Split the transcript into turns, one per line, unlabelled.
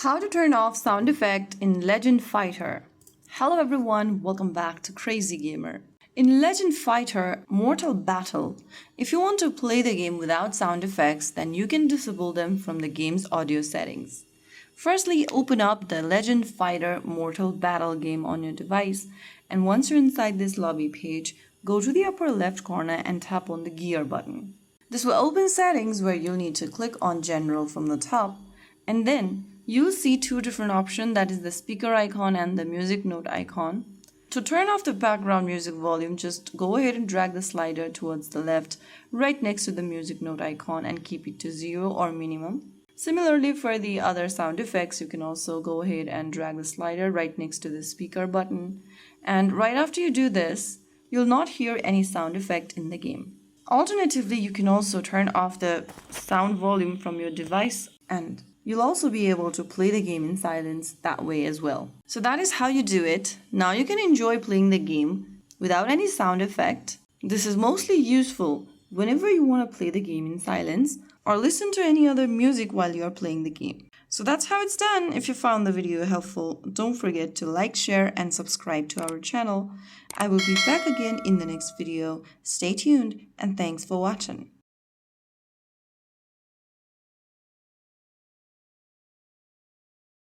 How to turn off sound effect in Legend Fighter. Hello everyone, welcome back to Crazy Gamer. In Legend Fighter Mortal Battle, if you want to play the game without sound effects, then you can disable them from the game's audio settings. Firstly, open up the Legend Fighter Mortal Battle game on your device, and once you're inside this lobby page, go to the upper left corner and tap on the gear button. This will open settings where you'll need to click on General from the top, and then you'll see two different options, that is the speaker icon and the music note icon. To turn off the background music volume, just go ahead and drag the slider towards the left right next to the music note icon and keep it to 0 or minimum. Similarly, for the other sound effects, you can also go ahead and drag the slider right next to the speaker button. And right after you do this, you'll not hear any sound effect in the game. Alternatively, you can also turn off the sound volume from your device, and you'll also be able to play the game in silence that way as well. So that is how you do it. Now you can enjoy playing the game without any sound effect. This is mostly useful whenever you want to play the game in silence or listen to any other music while you are playing the game. So that's how it's done. If you found the video helpful, don't forget to like, share, and subscribe to our channel. I will be back again in the next video. Stay tuned and thanks for watching.